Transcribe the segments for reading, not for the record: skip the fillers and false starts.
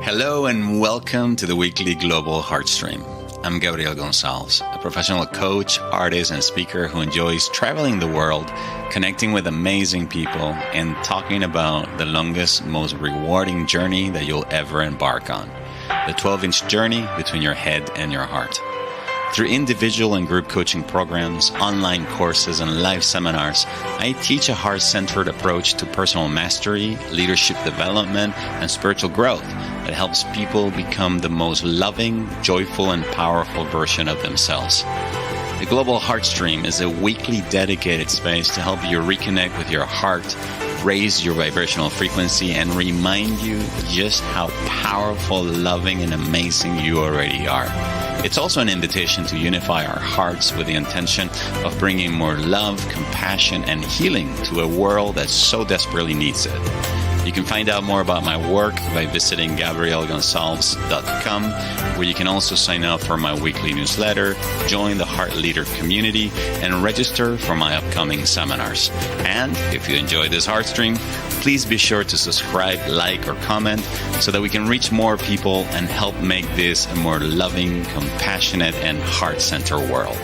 Hello and welcome to the weekly Global Heartstream. I'm Gabriel Gonzalez, a professional coach, artist, and speaker who enjoys traveling the world, connecting with amazing people, and talking about the longest, most rewarding journey that you'll ever embark on, the 12-inch journey between your head and your heart. Through individual and group coaching programs, online courses, and live seminars, I teach a heart-centered approach to personal mastery, leadership development, and spiritual growth that helps people become the most loving, joyful, and powerful version of themselves. The Global Heartstream is a weekly dedicated space to help you reconnect with your heart, raise your vibrational frequency, and remind you just how powerful, loving, and amazing you already are. It's also an invitation to unify our hearts with the intention of bringing more love, compassion, and healing to a world that so desperately needs it. You can find out more about my work by visiting gabrielgonzalez.com, where you can also sign up for my weekly newsletter, join the Heart Leader community, and register for my upcoming seminars. And if you enjoy this Heartstream, please be sure to subscribe, like, or comment so that we can reach more people and help make this a more loving, compassionate, and heart-centered world.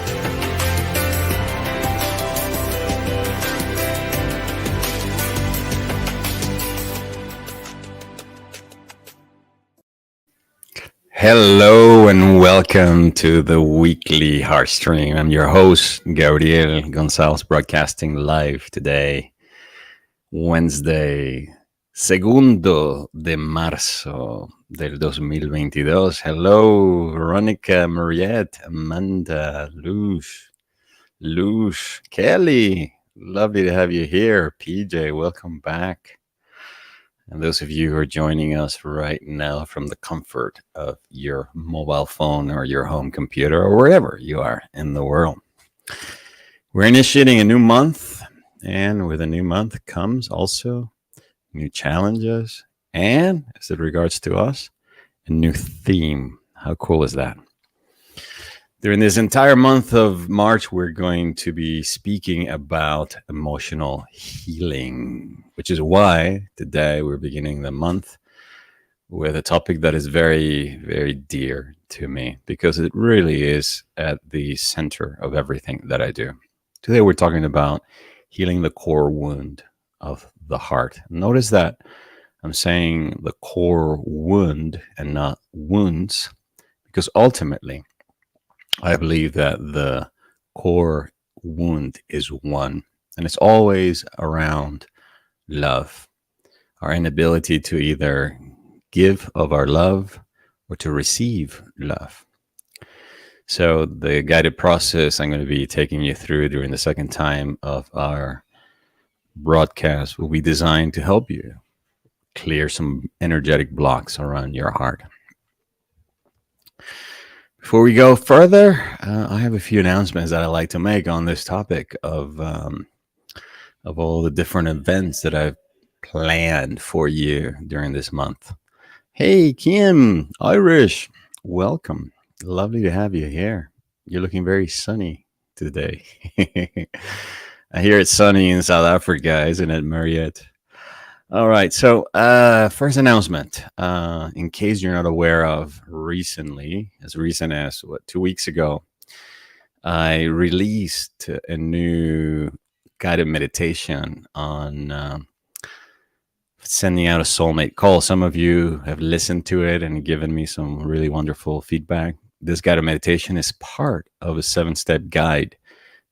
Hello and welcome to the weekly Heartstream. I'm your host, Gabriel Gonzalez, broadcasting live today, Wednesday, 2 de marzo del 2022. Hello, Veronica, Mariette, Amanda, Lush, Kelly. Lovely to have you here. PJ, welcome back. And those of you who are joining us right now from the comfort of your mobile phone or your home computer or wherever you are in the world. We're initiating a new month, and with a new month comes also new challenges, and as it regards to us, a new theme. How cool is that? During this entire month of March, we're going to be speaking about emotional healing, which is why today we're beginning the month with a topic that is very, very dear to me, because it really is at the center of everything that I do. Today we're talking about healing the core wound of the heart. Notice that I'm saying the core wound and not wounds, because ultimately I believe that the core wound is one, and it's always around love, our inability to either give of our love or to receive love. So the guided process I'm going to be taking you through during the second time of our broadcast will be designed to help you clear some energetic blocks around your heart. Before we go further, I have a few announcements that I'd like to make on this topic of all the different events that I've planned for you during this month. Hey, Kim, Irish, welcome. Lovely to have you here. You're looking very sunny today. I hear it's sunny in South Africa, isn't it, Mariette? All right, so first announcement, in case you're not aware of, recently, as recent as 2 weeks ago, I released a new guided meditation on sending out a soulmate call. Some of you have listened to it and given me some really wonderful feedback. This guided meditation is part of a 7-step guide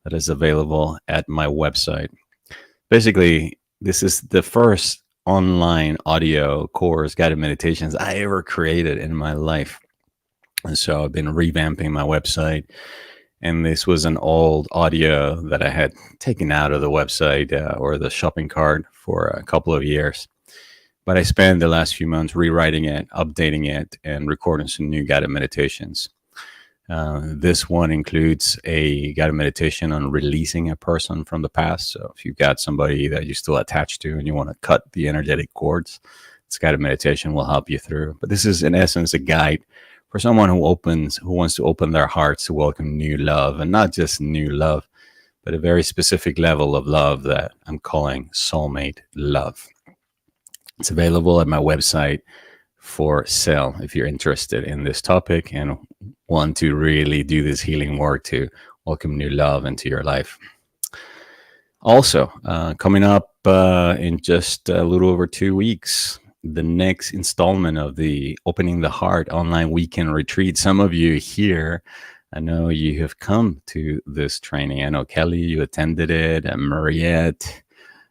that is available at my website. Basically, this is the first online audio course guided meditations I ever created in my life. And so I've been revamping my website, and this was an old audio that I had taken out of the website or the shopping cart for a couple of years. But I spent the last few months rewriting it, updating it, and recording some new guided meditations. This one includes a guided meditation on releasing a person from the past. So if you've got somebody that you're still attached to and you want to cut the energetic cords, this guided meditation will help you through. But this is in essence a guide for someone who wants to open their hearts to welcome new love, and not just new love, but a very specific level of love that I'm calling soulmate love. It's available at my website for sale if you're interested in this topic and want to really do this healing work to welcome new love into your life. Also, coming up in just a little over 2 weeks, the next installment of the Opening the Heart online weekend retreat. Some of you here, I know you have come to this training. I know Kelly, you attended it, and Mariette.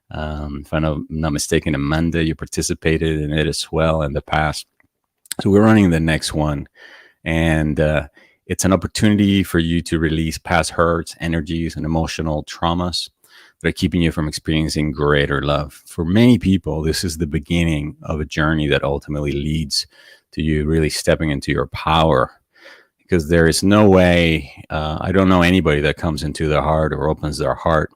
If I'm not mistaken, Amanda, you participated in it as well in the past. So we're running the next one. And it's an opportunity for you to release past hurts, energies, and emotional traumas that are keeping you from experiencing greater love. For many people, this is the beginning of a journey that ultimately leads to you really stepping into your power. Because there is no way, I don't know anybody that comes into their heart or opens their heart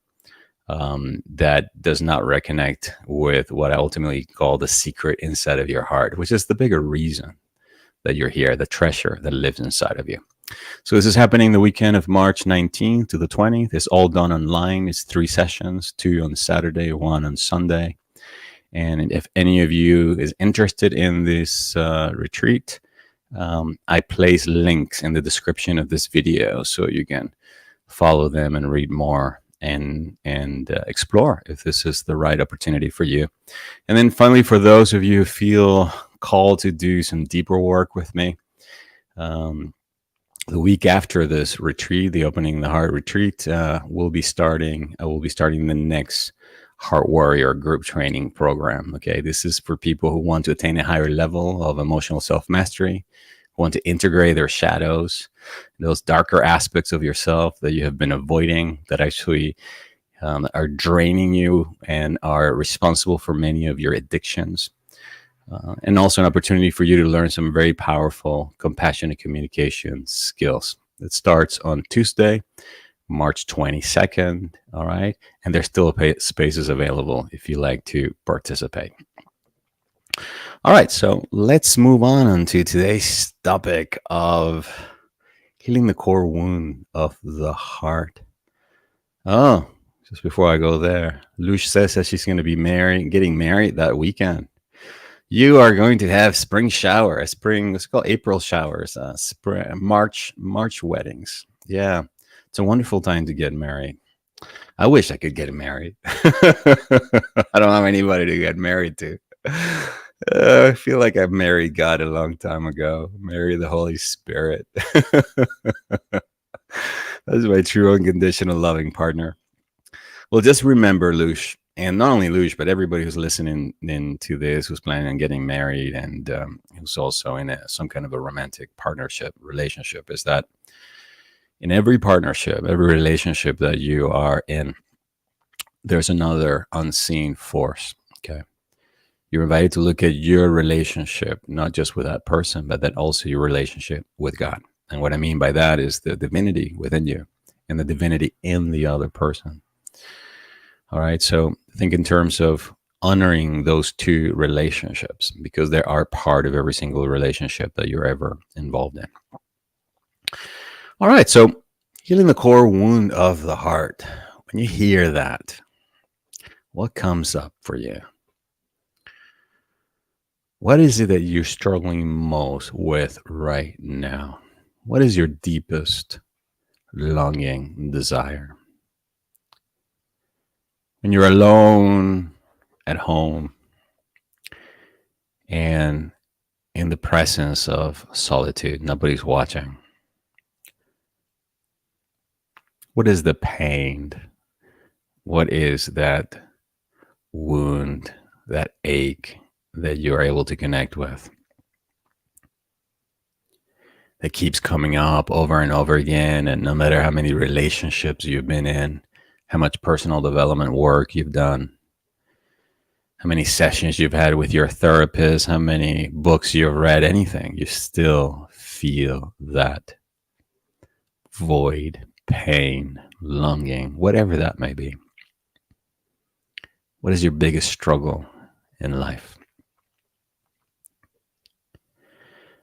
that does not reconnect with what I ultimately call the secret inside of your heart, which is the bigger reason that you're here, the treasure that lives inside of you. So this is happening the weekend of March 19th to the 20th. It's all done online. It's 3 sessions, 2 on Saturday, 1 on Sunday. And if any of you is interested in this retreat, I place links in the description of this video so you can follow them and read more and explore if this is the right opportunity for you. And then finally, for those of you who feel called to do some deeper work with me, the week after this retreat, the Opening the Heart retreat, I will be starting the next Heart Warrior group training program. Okay, this is for people who want to attain a higher level of emotional self-mastery, who want to integrate their shadows, those darker aspects of yourself that you have been avoiding, that actually are draining you and are responsible for many of your addictions. And also an opportunity for you to learn some very powerful compassionate communication skills. It starts on Tuesday, March 22nd. All right. And there's still spaces available if you like to participate. All right. So let's move on to today's topic of healing the core wound of the heart. Oh, just before I go there, Lush says that she's going to be getting married that weekend. You are going to have spring shower, what's called April showers, March weddings. Yeah, it's a wonderful time to get married. I wish I could get married. I don't have anybody to get married to. I feel like I married God a long time ago. Married the Holy Spirit. That's my true unconditional loving partner. Well, just remember, Lush, and not only Lush, but everybody who's listening into this, who's planning on getting married and who's also in some kind of a romantic relationship, is that in every partnership, every relationship that you are in, there's another unseen force. Okay. You're invited to look at your relationship, not just with that person, but then also your relationship with God. And what I mean by that is the divinity within you and the divinity in the other person. All right. So think in terms of honoring those two relationships, because they are part of every single relationship that you're ever involved in. All right. So healing the core wound of the heart. When you hear that, what comes up for you? What is it that you're struggling most with right now? What is your deepest longing, desire? When you're alone at home and in the presence of solitude, nobody's watching, what is the pain? What is that wound, that ache that you're able to connect with, that keeps coming up over and over again? And no matter how many relationships you've been in, how much personal development work you've done, how many sessions you've had with your therapist, how many books you've read, anything, you still feel that void, pain, longing, whatever that may be. What is your biggest struggle in life?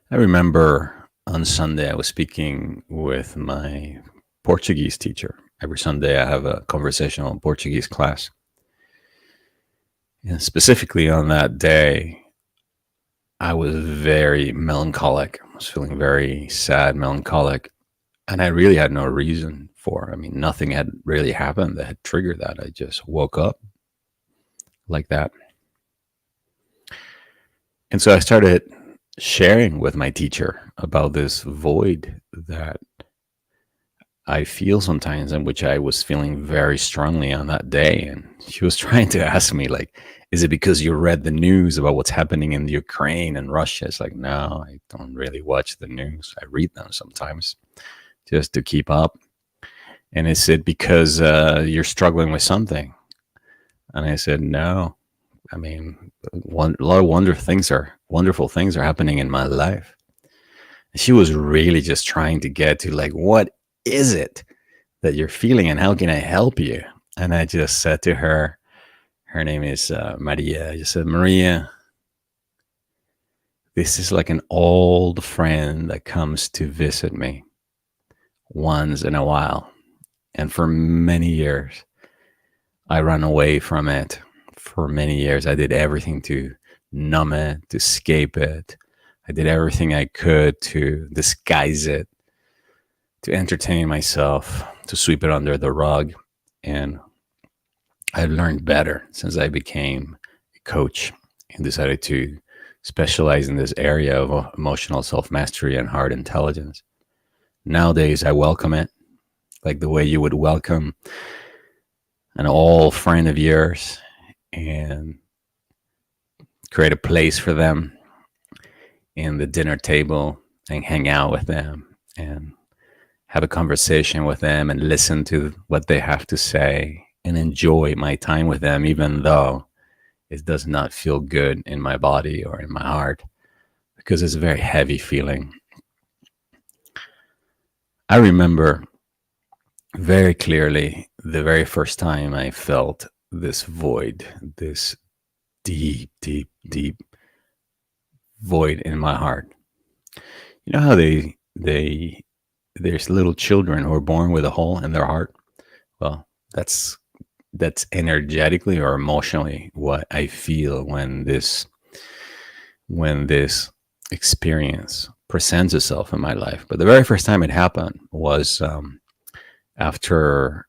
I remember on Sunday I was speaking with my Portuguese teacher. Every Sunday I have a conversational Portuguese class. And specifically on that day, I was very melancholic. I was feeling very sad, melancholic, and I really had no reason for it. I mean, nothing had really happened that had triggered that. I just woke up like that. And so I started sharing with my teacher about this void that I feel sometimes, and which I was feeling very strongly on that day. And she was trying to ask me, like, is it because you read the news about what's happening in Ukraine and Russia? It's like, no, I don't really watch the news. I read them sometimes just to keep up. And is it because you're struggling with something? And I said, no. I mean, a lot of wonderful things are happening in my life. And she was really just trying to get to, like, what is it that you're feeling and how can I help you? And I just said to her, her name is Maria. I just said, Maria, this is like an old friend that comes to visit me once in a while. And for many years, I ran away from it. For many years, I did everything to numb it, to escape it. I did everything I could to disguise it, to entertain myself, to sweep it under the rug. And I've learned better since I became a coach and decided to specialize in this area of emotional self mastery and heart intelligence. Nowadays, I welcome it like the way you would welcome an old friend of yours and create a place for them in the dinner table and hang out with them and have a conversation with them and listen to what they have to say and enjoy my time with them, even though it does not feel good in my body or in my heart, because it's a very heavy feeling. I remember very clearly the very first time I felt this void, this deep, deep, deep void in my heart. You know how there's little children who are born with a hole in their heart? Well, that's energetically or emotionally what I feel when this experience presents itself in my life. But the very first time it happened was after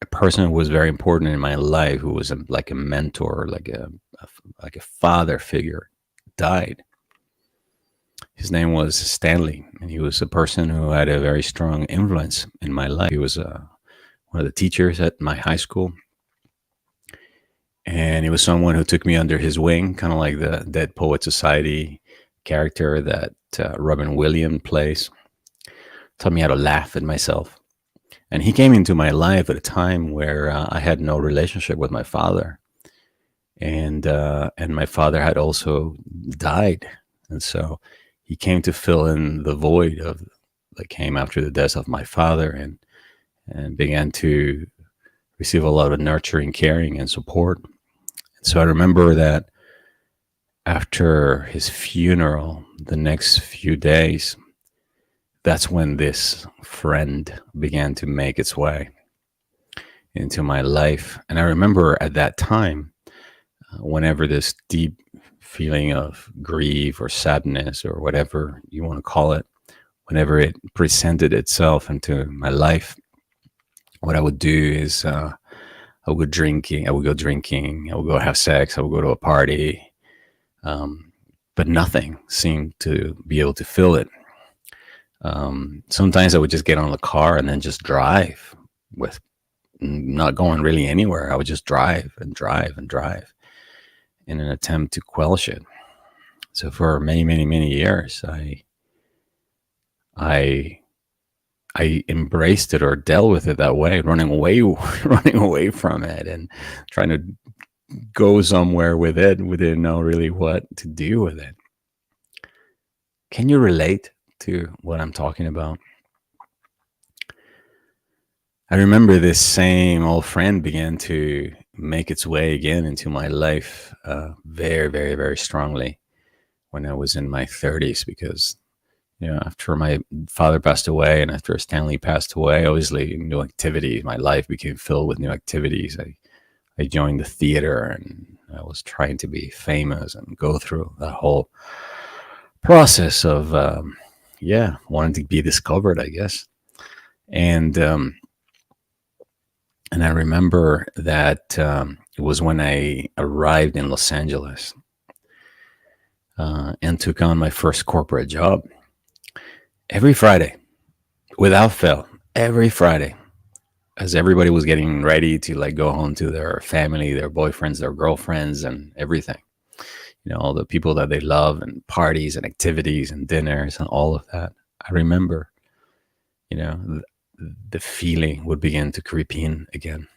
a person who was very important in my life, who was like a mentor, like a father figure, died. His name was Stanley, and he was a person who had a very strong influence in my life. He was one of the teachers at my high school, and he was someone who took me under his wing, kind of like the Dead Poet Society character that Robin Williams plays. Taught me how to laugh at myself. And he came into my life at a time where I had no relationship with my father, and my father had also died, and so he came to fill in the void of that came after the death of my father, and began to receive a lot of nurturing, caring, and support. And so I remember that after his funeral, the next few days, that's when this friend began to make its way into my life. And I remember at that time, whenever this deep feeling of grief or sadness or whatever you want to call it, whenever it presented itself into my life, what I would do is I would go drinking, I would go have sex, I would go to a party, but nothing seemed to be able to fill it. Sometimes I would just get on the car and then just drive with not going really anywhere. I would just drive and drive and drive in an attempt to quench it. So for many, many, many years, I embraced it or dealt with it that way, running away from it and trying to go somewhere with it. We didn't know really what to do with it. Can you relate to what I'm talking about? I remember this same old friend began to make its way again into my life very, very, very strongly when I was in my 30s, because after my father passed away and after Stanley passed away, obviously new activities, my life became filled with new activities. I I joined the theater and I was trying to be famous and go through that whole process of, yeah, wanting to be discovered, I guess. And I remember that it was when I arrived in Los Angeles and took on my first corporate job. Every Friday, without fail, every Friday, as everybody was getting ready to like go home to their family, their boyfriends, their girlfriends, and everything. All the people that they love, and parties and activities and dinners and all of that. I remember, you know, the feeling would begin to creep in again.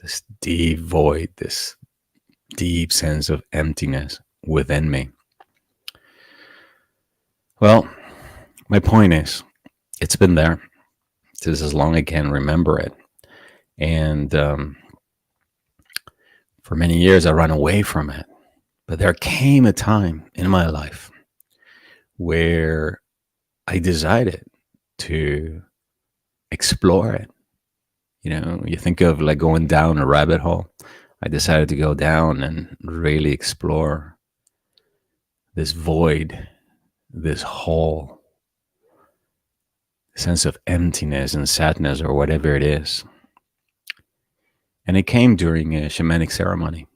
This deep void, this deep sense of emptiness within me. Well, my point is, it's been there since as long as I can remember it. And for many years, I ran away from it. But there came a time in my life where I decided to explore it. You think of like going down a rabbit hole. I decided to go down and really explore this void, this hole, sense of emptiness and sadness or whatever it is. And it came during a shamanic ceremony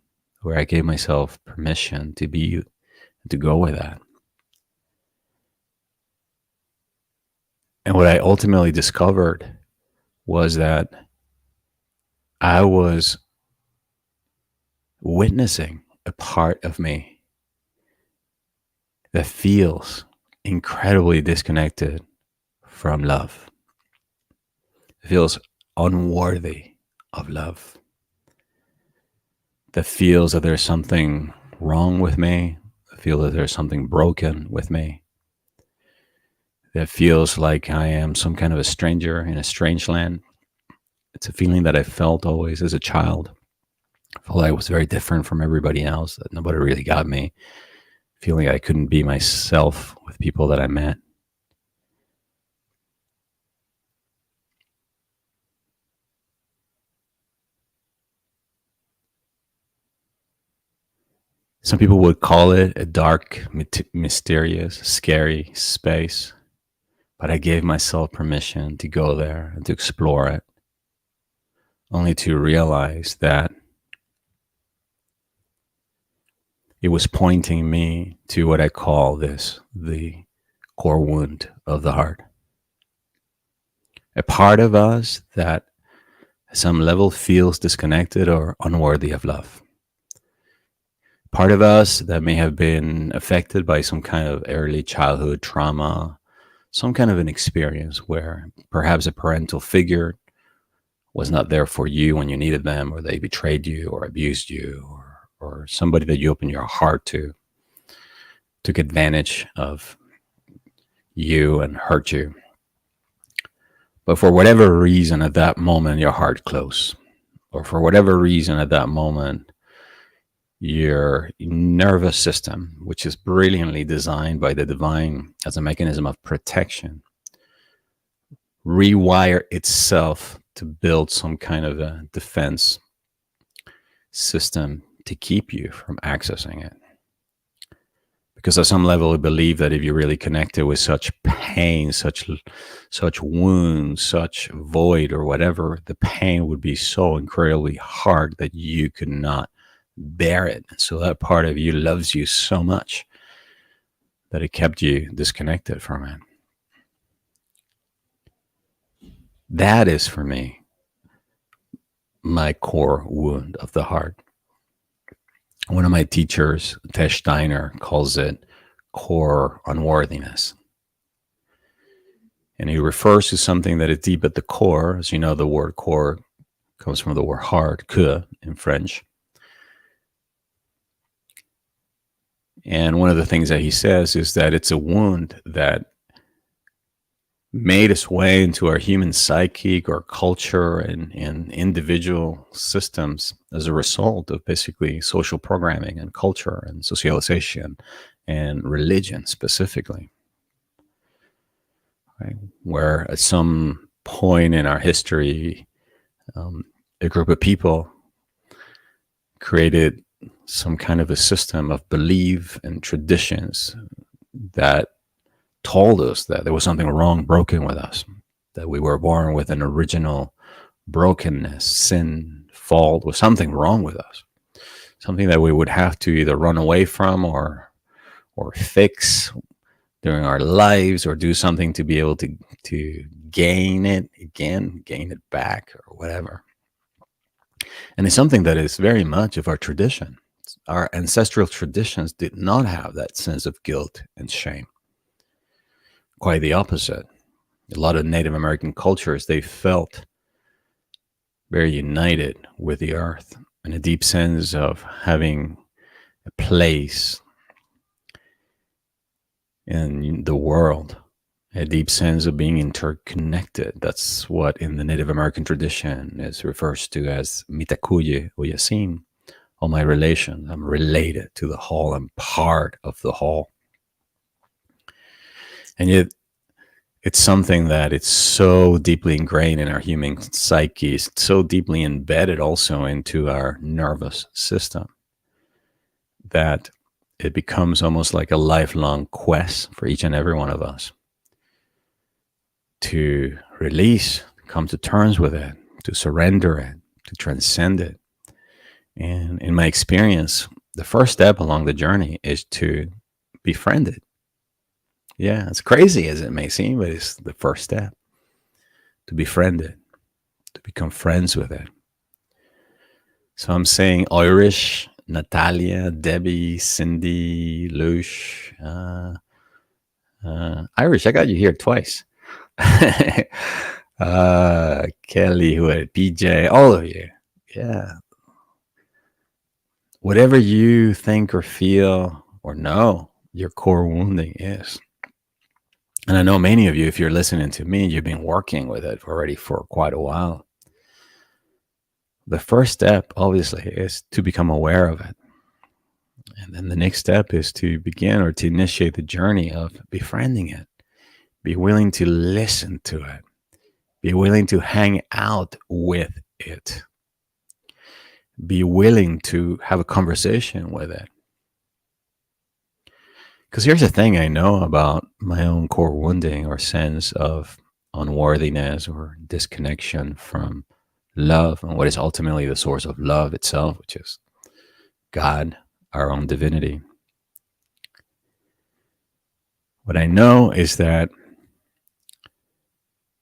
where I gave myself permission to go with that. And what I ultimately discovered was that I was witnessing a part of me that feels incredibly disconnected from love. It feels unworthy of love. That feels that there's something wrong with me. I feel that there's something broken with me. That feels like I am some kind of a stranger in a strange land. It's a feeling that I felt always as a child. I felt like I was very different from everybody else, that nobody really got me. Feeling I couldn't be myself with people that I met. Some people would call it a dark, mysterious, scary space. But I gave myself permission to go there and to explore it, only to realize that it was pointing me to what I call the core wound of the heart. A part of us that at some level feels disconnected or unworthy of love. Part of us that may have been affected by some kind of early childhood trauma, some kind of an experience where perhaps a parental figure was not there for you when you needed them, or they betrayed you or abused you, or somebody that you opened your heart to took advantage of you and hurt you. But for whatever reason at that moment, your heart closed. Or for whatever reason at that moment, your nervous system, which is brilliantly designed by the divine as a mechanism of protection, rewire itself to build some kind of a defense system to keep you from accessing it. Because at some level, we believe that if you really connected with such pain, such wounds, such void or whatever, the pain would be so incredibly hard that you could not bear it. So that part of you loves you so much that it kept you disconnected from it. That is, for me, my core wound of the heart. One of my teachers, Tesh Steiner, calls it core unworthiness. And he refers to something that is deep at the core. As you know, the word core comes from the word heart, que, in French. And one of the things that he says is that it's a wound that made its way into our human psychic or culture and individual systems as a result of basically social programming and culture and socialization and religion specifically. Right? Where at some point in our history, a group of people created some kind of a system of belief and traditions that told us that there was something wrong, broken with us, that we were born with an original brokenness, sin, fault, was something wrong with us, something that we would have to either run away from or fix during our lives, or do something to be able to gain it again, gain it back, or whatever. And it's something that is very much of our tradition. Our ancestral traditions did not have that sense of guilt and shame. Quite the opposite. A lot of Native American cultures, they felt very united with the earth, and a deep sense of having a place in the world, a deep sense of being interconnected. That's what in the Native American tradition is refers to as mitakuye or yasin. All my relations, I'm related to the whole, I'm part of the whole. And yet it's something that it's so deeply ingrained in our human psyche, so deeply embedded also into our nervous system, that it becomes almost like a lifelong quest for each and every one of us to release, come to terms with it, to surrender it, to transcend it. And in my experience, the first step along the journey is to befriend it. Yeah, as crazy as it may seem, but it's the first step, to befriend it, to become friends with it. So I'm saying Irish, Natalia, Debbie, Cindy, Lush, Irish, I got you here twice. Kelly, who had PJ, all of you. Yeah. Whatever you think or feel or know your core wounding is. And I know many of you, if you're listening to me, you've been working with it already for quite a while. The first step, obviously, is to become aware of it. And then the next step is to begin or to initiate the journey of befriending it. Be willing to listen to it. Be willing to hang out with it. Be willing to have a conversation with it. Because here's the thing I know about my own core wounding or sense of unworthiness or disconnection from love and what is ultimately the source of love itself, which is God, our own divinity. What I know is that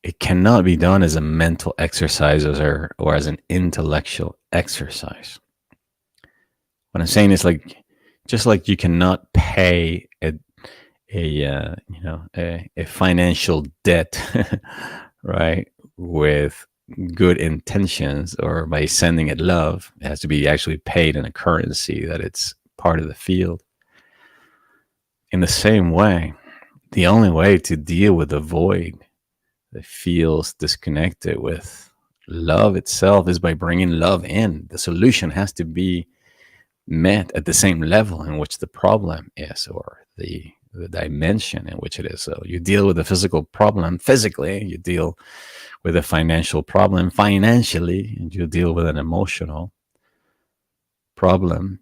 it cannot be done as a mental exercise or as an intellectual exercise. What I'm saying is just like you cannot pay a financial debt, right, with good intentions or by sending it love. It has to be actually paid in a currency that it's part of the field. In the same way, the only way to deal with the void that feels disconnected with love itself is by bringing love in. The solution has to be met at the same level in which the problem is, or the dimension in which it is. So you deal with the physical problem physically, you deal with a financial problem financially, and you deal with an emotional problem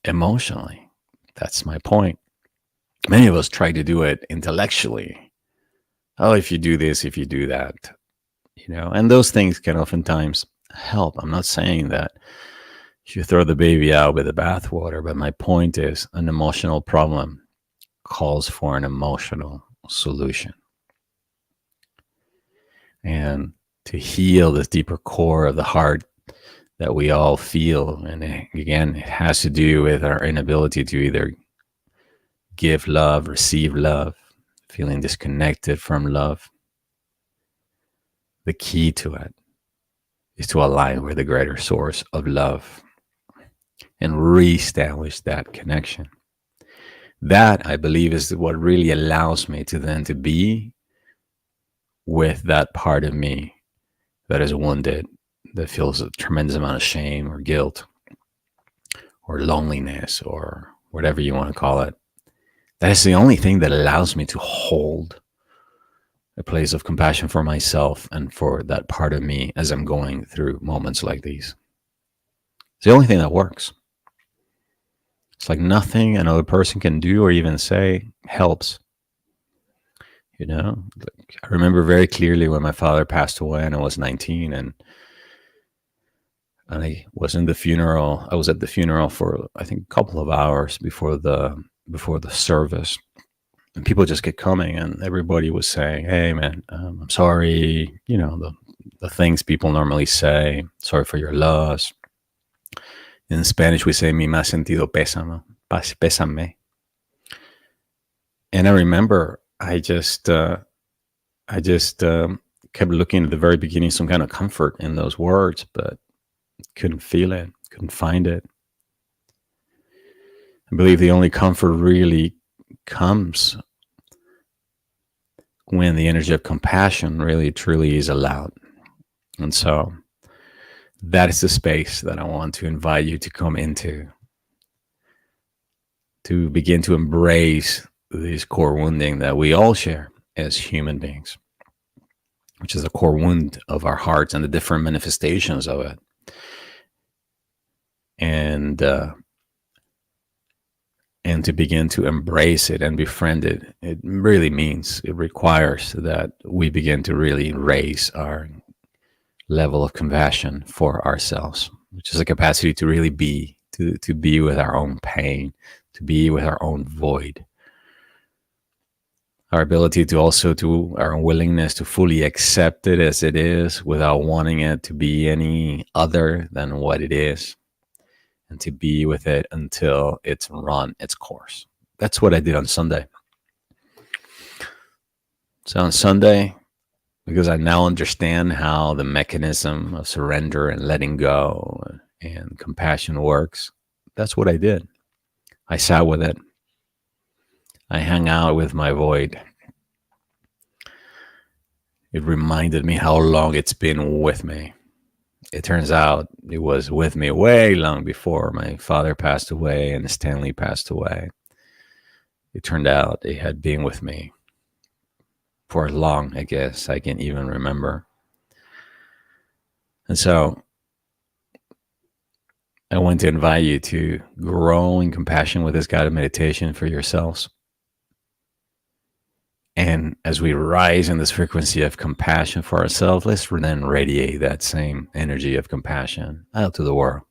emotionally. That's my point. Many of us try to do it intellectually. Oh, if you do this, if you do that, and those things can oftentimes help. I'm not saying that you throw the baby out with the bathwater, but my point is an emotional problem calls for an emotional solution. And to heal this deeper core of the heart that we all feel, and again, it has to do with our inability to either give love, receive love, feeling disconnected from love. The key to it is to align with the greater source of love and reestablish that connection. That, I believe, is what really allows me to be with that part of me that is wounded, that feels a tremendous amount of shame or guilt or loneliness or whatever you want to call it. That is the only thing that allows me to hold a place of compassion for myself and for that part of me as I'm going through moments like these. It's the only thing that works. It's like nothing another person can do or even say helps. Like, I remember very clearly when my father passed away, and I was 19, and I was in the funeral. I was at the funeral for, I think, a couple of hours before the service, and people just kept coming, and everybody was saying, "Hey, man, I'm sorry." The things people normally say. Sorry for your loss. In Spanish, we say "mi más sentido pésame," pésame. And I remember I just kept looking at the very beginning, some kind of comfort in those words, but couldn't feel it, couldn't find it. I believe the only comfort really comes when the energy of compassion really truly is allowed. And so that is the space that I want to invite you to come into, to begin to embrace this core wounding that we all share as human beings, which is the core wound of our hearts and the different manifestations of it. And to begin to embrace it and befriend it, it really means, it requires that we begin to really raise our level of compassion for ourselves, which is a capacity to really be, to be with our own pain, to be with our own void. Our ability to also, to our willingness to fully accept it as it is without wanting it to be any other than what it is, and to be with it until it's run its course. That's what I did on Sunday. So on Sunday, because I now understand how the mechanism of surrender and letting go and compassion works, that's what I did. I sat with it. I hung out with my void. It reminded me how long it's been with me. It turns out it was with me way long before my father passed away and Stanley passed away. It turned out it had been with me for as long, I guess, I can even remember. And so I want to invite you to grow in compassion with this guided meditation for yourselves. And as we rise in this frequency of compassion for ourselves, let's then radiate that same energy of compassion out to the world,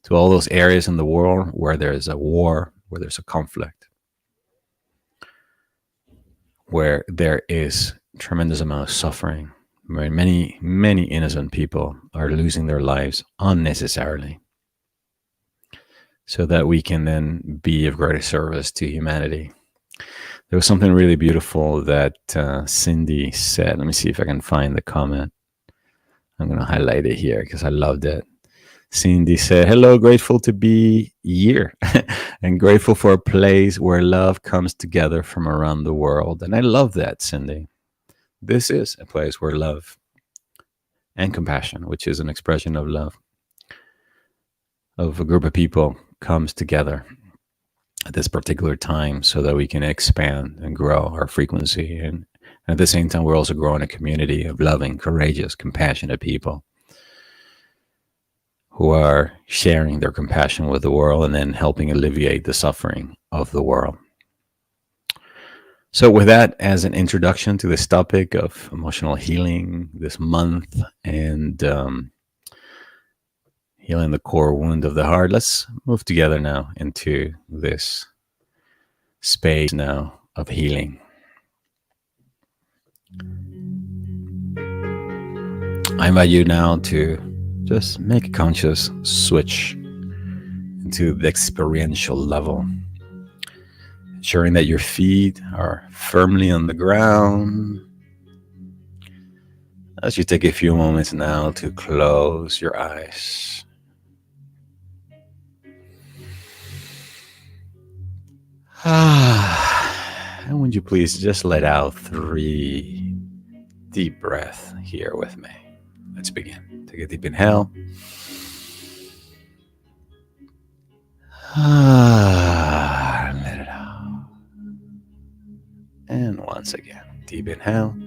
to all those areas in the world where there's a war, where there's a conflict, where there is tremendous amount of suffering, where many, many innocent people are losing their lives unnecessarily, so that we can then be of greater service to humanity. There was something really beautiful that Cindy said. Let me see if I can find the comment. I'm going to highlight it here because I loved it. Cindy said, "Hello, grateful to be here and grateful for a place where love comes together from around the world." And I love that, Cindy. This is a place where love and compassion, which is an expression of love, of a group of people, comes together at this particular time so that we can expand and grow our frequency. And at the same time, we're also growing a community of loving, courageous, compassionate people who are sharing their compassion with the world and then helping alleviate the suffering of the world. So with that as an introduction to this topic of emotional healing this month and healing the core wound of the heart, let's move together now into this space now of healing. I invite you now to just make a conscious switch into the experiential level, ensuring that your feet are firmly on the ground. As you take a few moments now to close your eyes. And would you please just let out 3 deep breaths here with me. Let's begin. Take a deep inhale. And let it out. And once again, deep inhale.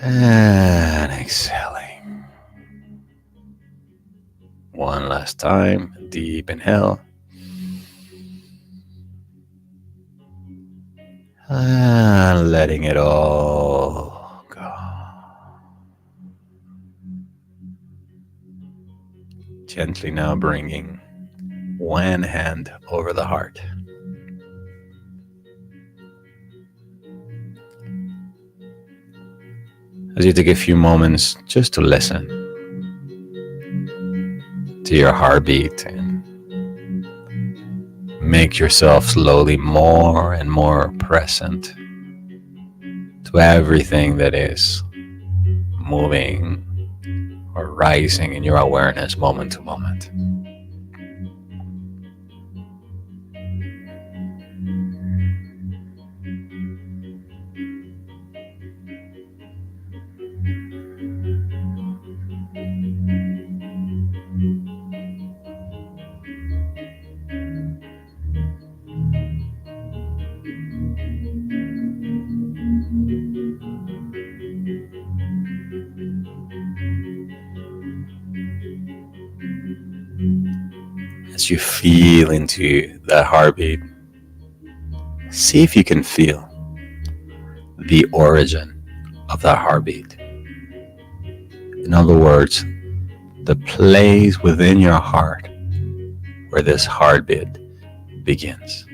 And exhaling. One last time. Deep inhale. And letting it all go. Gently now bringing one hand over the heart. As you take a few moments just to listen to your heartbeat and make yourself slowly more and more present to everything that is moving or rising in your awareness moment to moment. As you feel into that heartbeat, see if you can feel the origin of that heartbeat. In other words, the place within your heart where this heartbeat begins.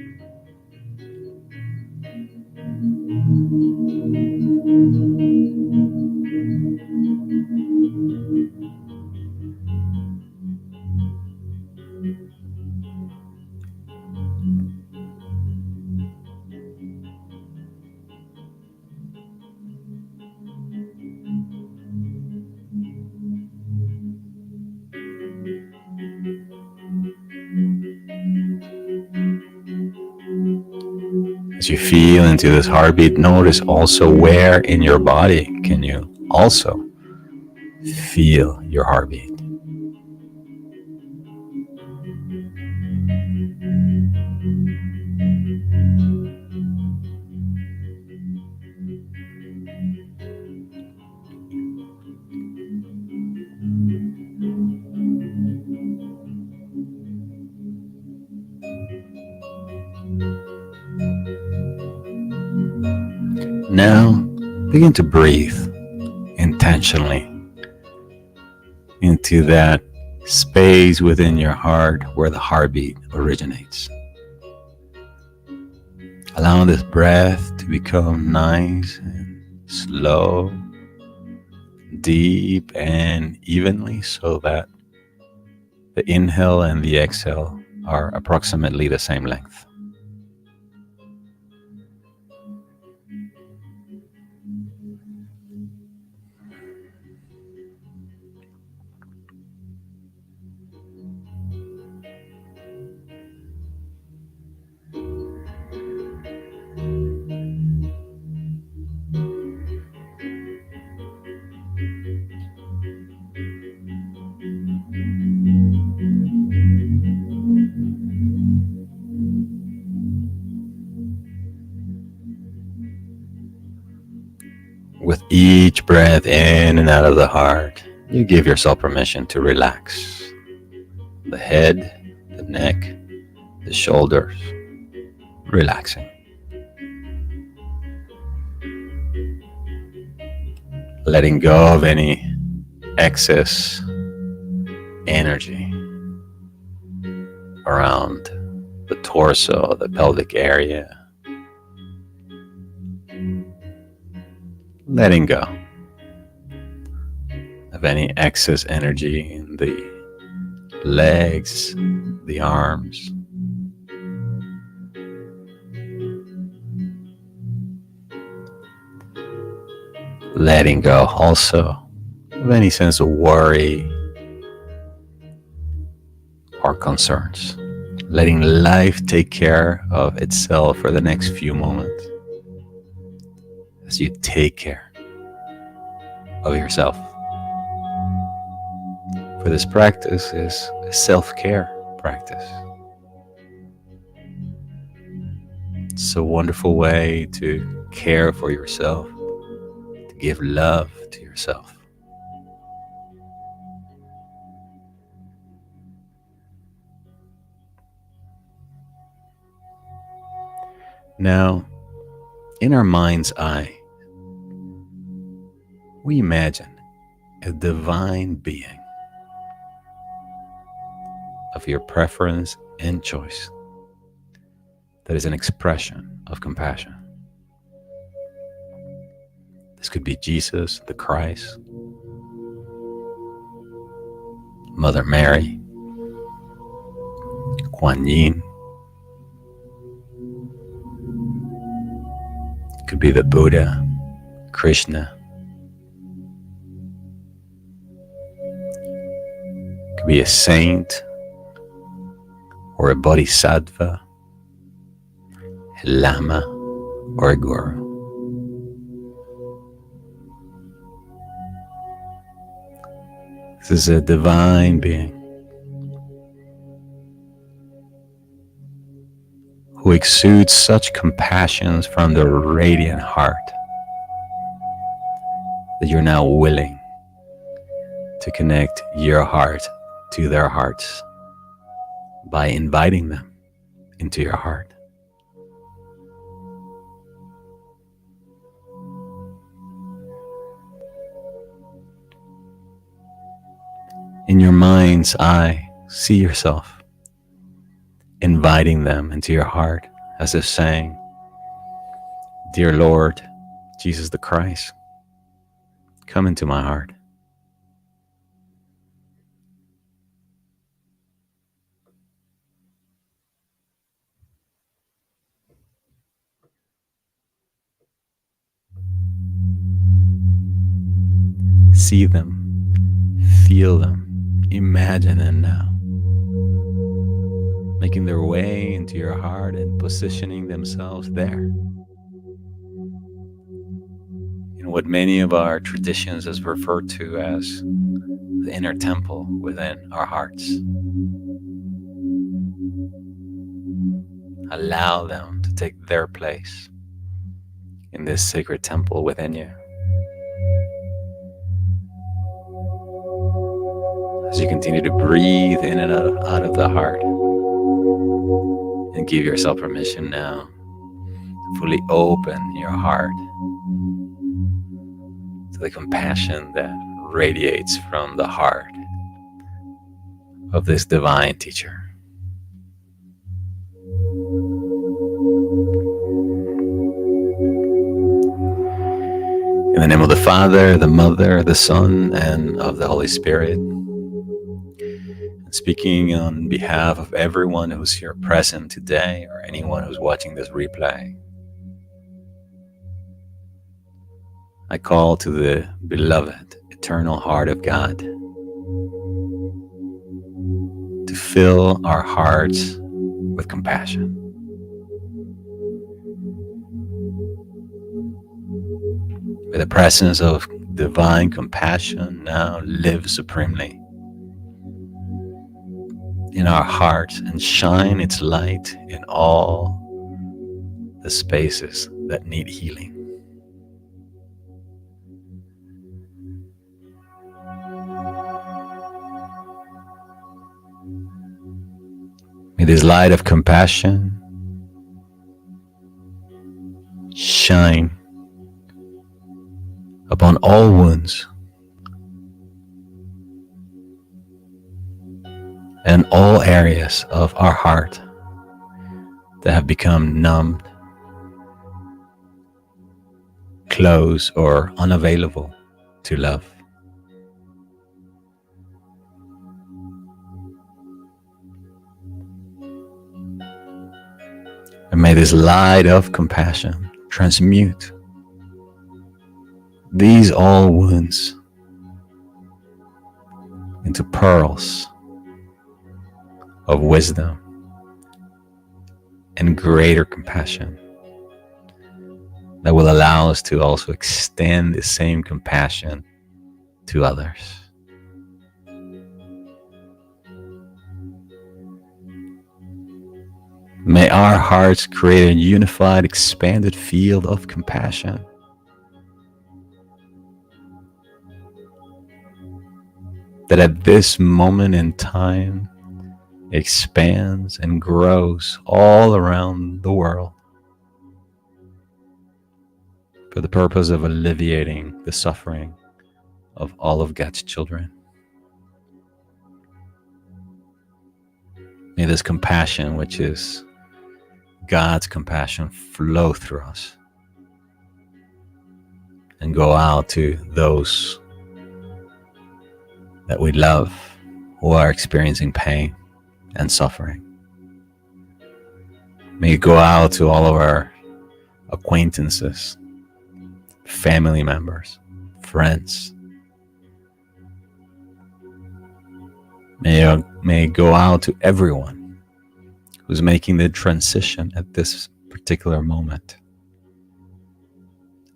As you feel into this heartbeat, notice also where in your body can you also feel your heartbeat. Now, begin to breathe intentionally into that space within your heart where the heartbeat originates. Allow this breath to become nice and slow, deep and evenly, so that the inhale and the exhale are approximately the same length. With each breath in and out of the heart, you give yourself permission to relax the head, the neck, the shoulders, relaxing. Letting go of any excess energy around the torso, the pelvic area. Letting go of any excess energy in the legs, the arms. Letting go also of any sense of worry or concerns. Letting life take care of itself for the next few moments as you take care of yourself. For this practice is a self-care practice. It's a wonderful way to care for yourself, to give love to yourself. Now, in our mind's eye, we imagine a divine being of your preference and choice that is an expression of compassion. This could be Jesus, the Christ, Mother Mary, Kuan Yin. It could be the Buddha, Krishna. It could be a saint or a bodhisattva, a lama or a guru. This is a divine being who exudes such compassion from the radiant heart that you're now willing to connect your heart to their hearts by inviting them into your heart. In your mind's eye, see yourself inviting them into your heart as if saying, "Dear Lord, Jesus the Christ, come into my heart." See them, feel them, imagine them now, making their way into your heart and positioning themselves there. In what many of our traditions is referred to as the inner temple within our hearts. Allow them to take their place in this sacred temple within you. As you continue to breathe in and out of the heart, and give yourself permission now to fully open your heart to the compassion that radiates from the heart of this divine teacher. In the name of the Father, the Mother, the Son, and of the Holy Spirit. Speaking on behalf of everyone who's here present today or anyone who's watching this replay, I call to the beloved, eternal heart of God to fill our hearts with compassion. May the presence of divine compassion now live supremely in our hearts and shine its light in all the spaces that need healing. May this light of compassion shine upon all wounds and all areas of our heart that have become numbed, closed, or unavailable to love. And may this light of compassion transmute these all wounds into pearls of wisdom and greater compassion that will allow us to also extend the same compassion to others. May our hearts create a unified, expanded field of compassion that at this moment in time expands and grows all around the world for the purpose of alleviating the suffering of all of God's children. May this compassion, which is God's compassion, flow through us and go out to those that we love who are experiencing pain and suffering. May it go out to all of our acquaintances, family members, friends. May it go out to everyone who's making the transition at this particular moment.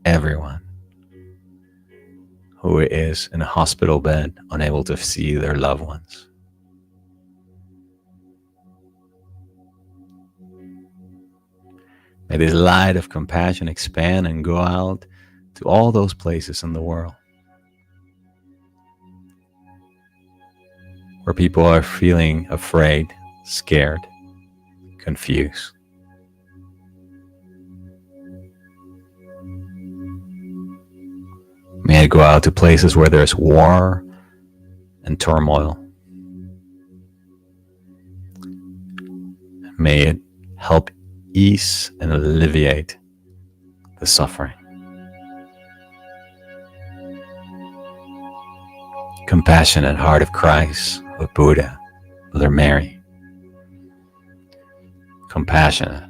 Everyone who is in a hospital bed, unable to see their loved ones. May this light of compassion expand and go out to all those places in the world where people are feeling afraid, scared, confused. May it go out to places where there's war and turmoil. May it help ease and alleviate the suffering. Compassionate heart of Christ, of Buddha, Mother Mary. Compassionate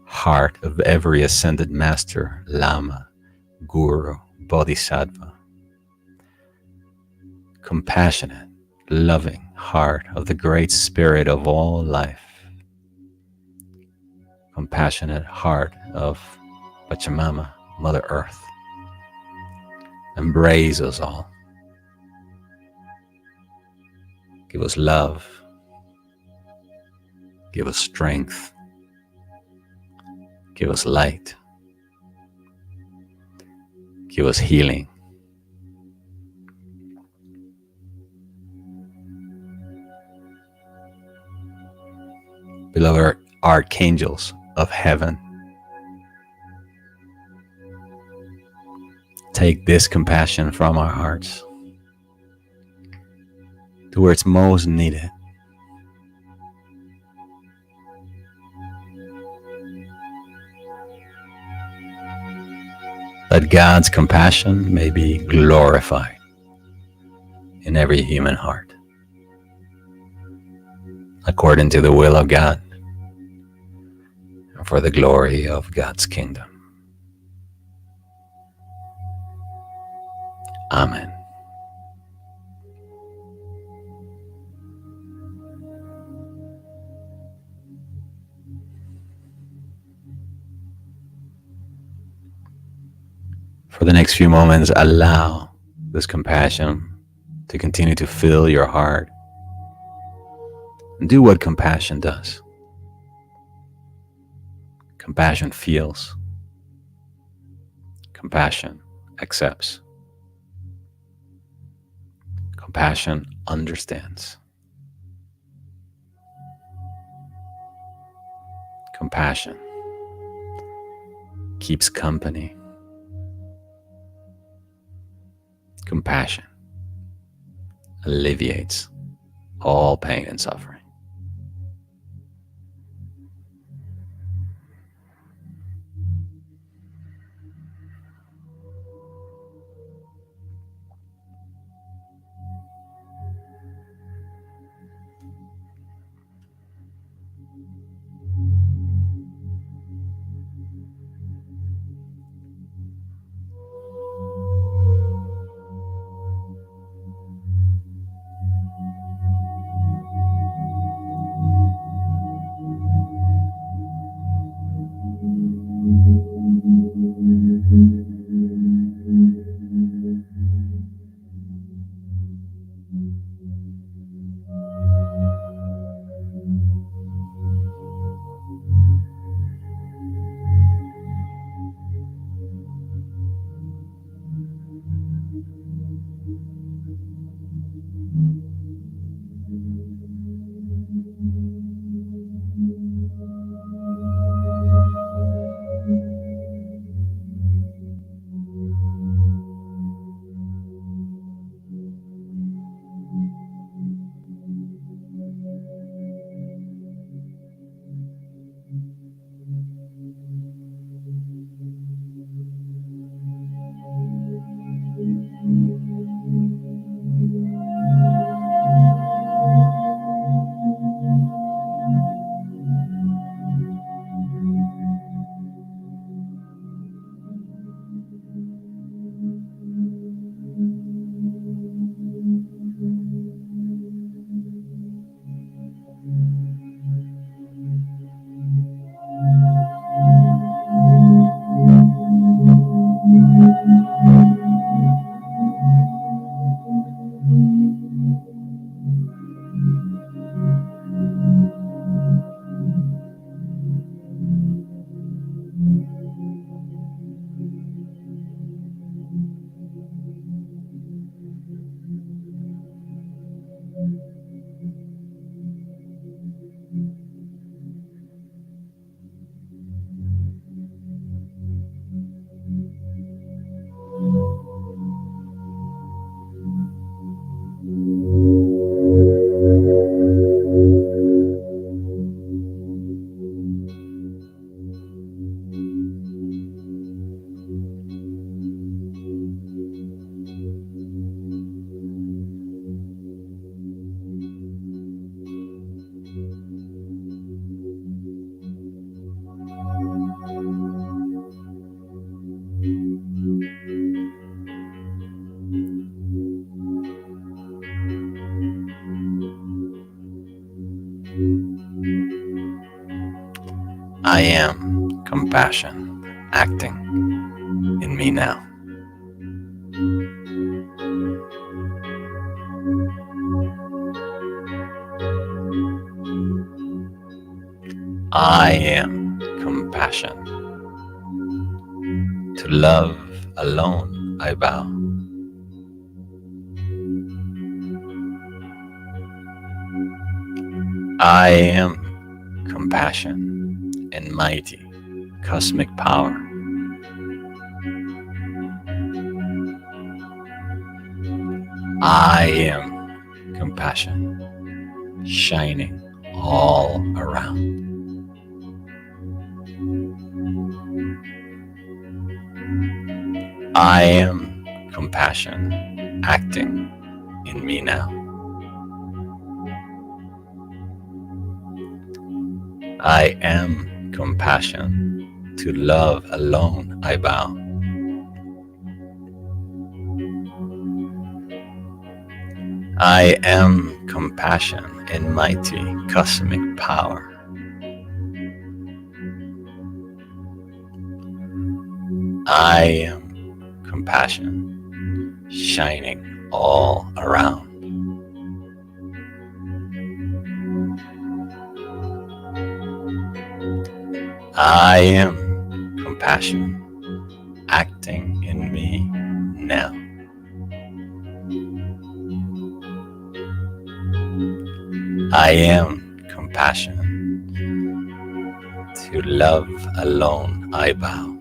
heart of every ascended master, Lama, Guru, Bodhisattva. Compassionate, loving heart of the great spirit of all life. Compassionate heart of Pachamama, Mother Earth. Embrace us all. Give us love. Give us strength. Give us light. Give us healing. Beloved archangels of heaven, take this compassion from our hearts to where it's most needed. That God's compassion may be glorified in every human heart, according to the will of God, and for the glory of God's kingdom. Amen. For the next few moments, allow this compassion to continue to fill your heart. And do what compassion does. Compassion feels. Compassion accepts. Compassion understands. Compassion keeps company. Compassion alleviates all pain and suffering. I am compassion acting in me now. I am compassion. To love alone I bow. I am compassion and mighty cosmic power. I am compassion shining all around. I am compassion acting in me now. I am compassion. To love alone I bow. I am compassion in mighty cosmic power. I am compassion shining all around. I am compassion acting in me now. I am compassion. To love alone I bow.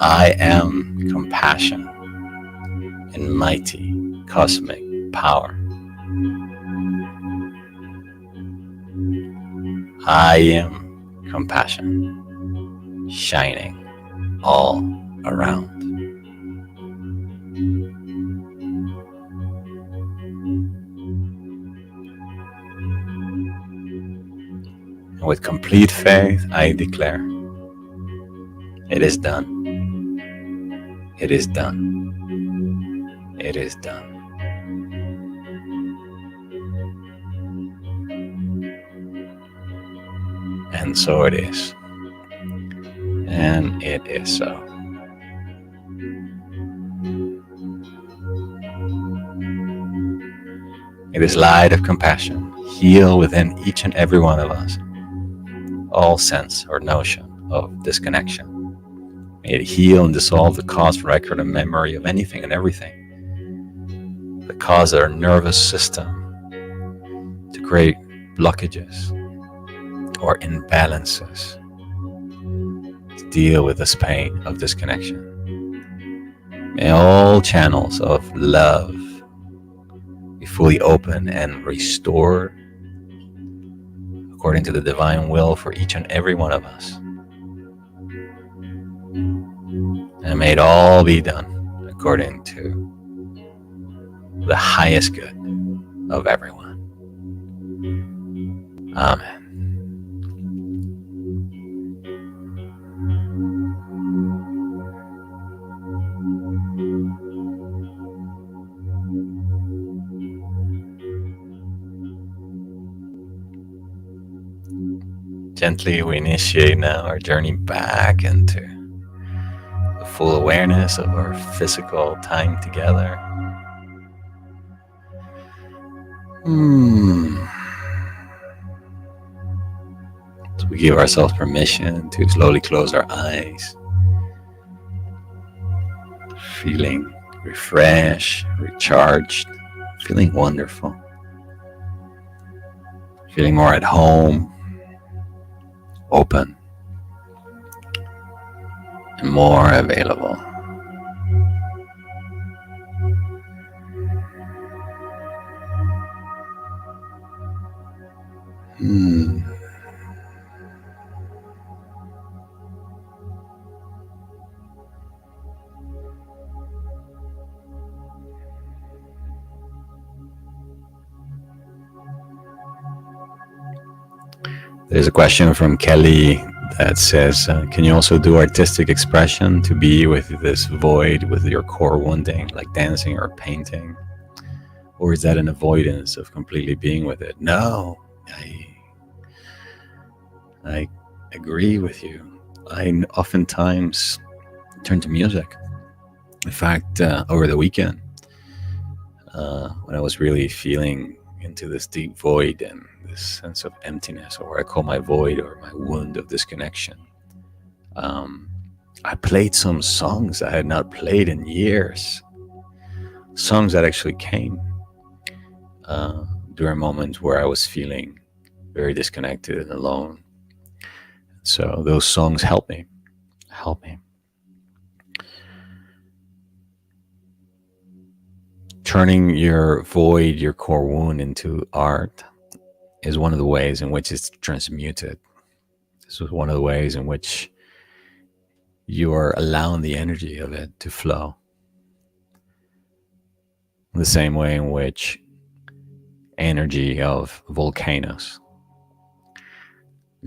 I am compassion in mighty cosmic power. I am compassion shining all around. And with complete faith, I declare, it is done. It is done. It is done. And so it is. And it is so. May this light of compassion heal within each and every one of us all sense or notion of disconnection. May it heal and dissolve the cause, record, and memory of anything and everything that cause our nervous system to create blockages or imbalances to deal with this pain of disconnection. May all channels of love be fully open and restored according to the divine will for each and every one of us. And may it all be done according to the highest good of everyone. Amen. Gently we initiate now our journey back into the full awareness of our physical time together. So we give ourselves permission to slowly close our eyes, feeling refreshed, recharged, feeling wonderful, feeling more at home, open, and more available. There's a question from Kelly that says, can you also do artistic expression to be with this void, with your core wounding, like dancing or painting? Or is that an avoidance of completely being with it? No, I agree with you. I oftentimes turn to music. In fact, over the weekend, when I was really feeling into this deep void and this sense of emptiness, or what I call my void or my wound of disconnection, um, I played some songs I had not played in years. Songs that actually came uh, during moments where I was feeling very disconnected and alone. So those songs help me. Help me. Turning your void, your core wound, into art is one of the ways in which it's transmuted. This is one of the ways in which you are allowing the energy of it to flow. The same way in which energy of volcanoes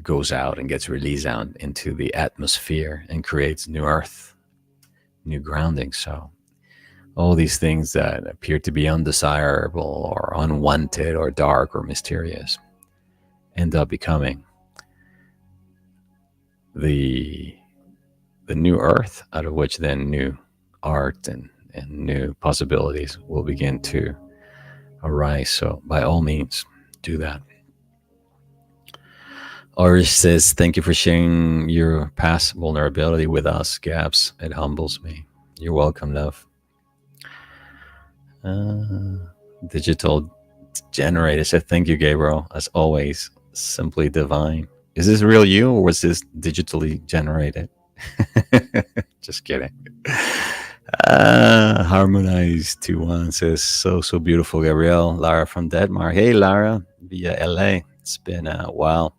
goes out and gets released out into the atmosphere and creates new earth, new grounding. So all these things that appear to be undesirable or unwanted or dark or mysterious end up becoming the new earth, out of which then new art and new possibilities will begin to arise. So by all means, do that. Arish says, thank you for sharing your past vulnerability with us, Gabs. It humbles me. You're welcome, love. Digital generator said, thank you, Gabriel. As always, simply divine. Is this real you, or was this digitally generated? Just kidding. Harmonize 21 says, so beautiful, Gabriel. Lara from Denmark. Hey, Lara, via LA. It's been a while.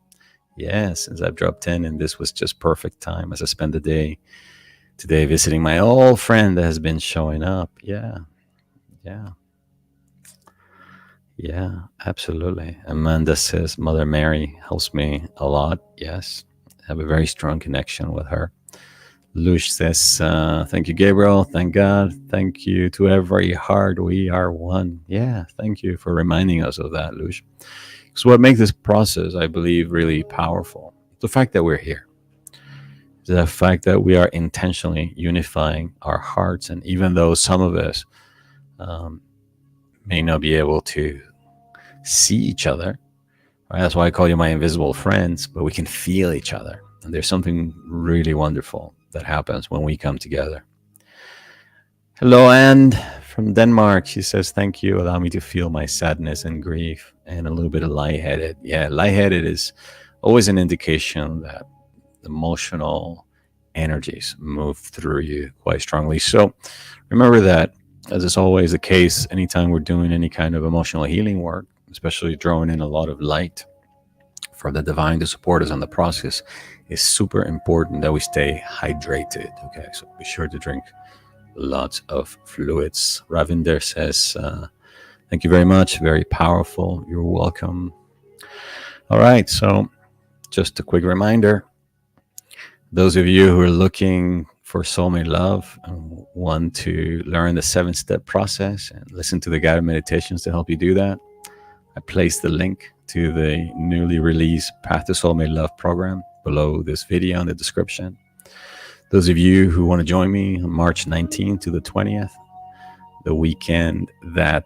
Yeah, since I've dropped in, and this was just perfect time as I spent the day today visiting my old friend that has been showing up. Yeah, absolutely. Amanda says, Mother Mary helps me a lot. Yes, I have a very strong connection with her. Lush says, thank you, Gabriel. Thank God. Thank you to every heart. We are one. Yeah, thank you for reminding us of that, Lush. So what makes this process, I believe, really powerful, the fact that we're here, the fact that we are intentionally unifying our hearts. And even though some of us may not be able to see each other, right? That's why I call you my invisible friends, but we can feel each other. And there's something really wonderful that happens when we come together. Hello, Anne from Denmark. She says, thank you. Allow me to feel my sadness and grief and a little bit of lightheaded. Yeah, lightheaded is always an indication that emotional energies move through you quite strongly. So remember that, as is always the case, anytime we're doing any kind of emotional healing work, especially drawing in a lot of light for the divine to support us on the process, is super important that we stay hydrated. Okay, so be sure to drink lots of fluids. Ravinder says, thank you very much. Very powerful. You're welcome. All right, so just a quick reminder. Those of you who are looking for soulmate love and want to learn the 7-step process and listen to the guided meditations to help you do that, I placed the link to the newly released Path to Soulmate Love program below this video in the description. Those of you who want to join me on March 19th to the 20th, the weekend that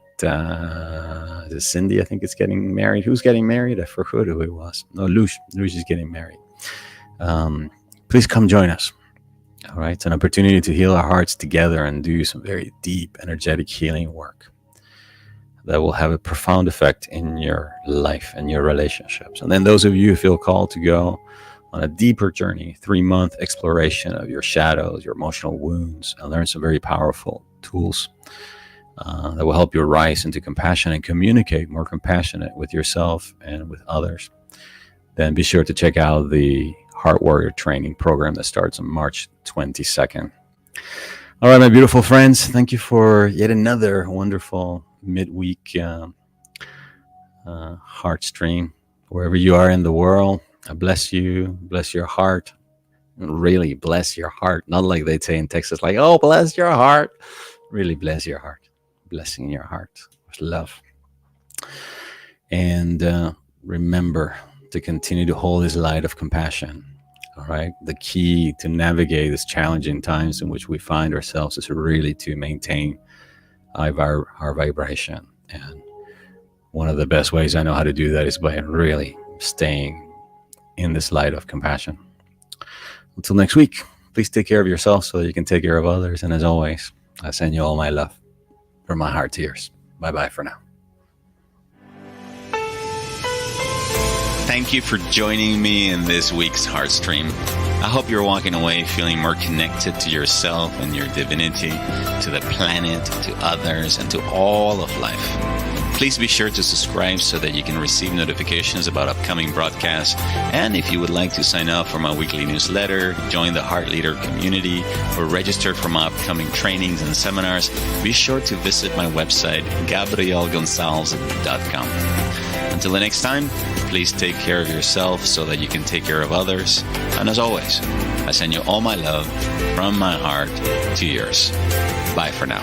Cindy, I think, is getting married. Who's getting married? I forgot who it was. No, Lush is getting married. Please come join us. All right, it's an opportunity to heal our hearts together and do some very deep, energetic healing work that will have a profound effect in your life and your relationships. And then those of you who feel called to go on a deeper journey, 3-month exploration of your shadows, your emotional wounds, and learn some very powerful tools that will help you rise into compassion and communicate more compassionate with yourself and with others, then be sure to check out the Heart Warrior training program that starts on March 22nd. All right, my beautiful friends, thank you for yet another wonderful midweek Heartstream. Wherever you are in the world, I bless you, bless your heart, really bless your heart. Not like they say in Texas, like, oh, bless your heart. Really bless your heart, blessing your heart. There's love. And remember to continue to hold this light of compassion. All right. The key to navigate these challenging times in which we find ourselves is really to maintain our vibration. And one of the best ways I know how to do that is by really staying in this light of compassion. Until next week, please take care of yourself so that you can take care of others. And as always, I send you all my love from my heart to yours. Bye-bye for now. Thank you for joining me in this week's Heartstream. I hope you're walking away feeling more connected to yourself and your divinity, to the planet, to others, and to all of life. Please be sure to subscribe so that you can receive notifications about upcoming broadcasts. And if you would like to sign up for my weekly newsletter, join the Heart Leader community, or register for my upcoming trainings and seminars, be sure to visit my website, gabrielgonzalez.com. Until the next time, please take care of yourself so that you can take care of others. And as always, I send you all my love from my heart to yours. Bye for now.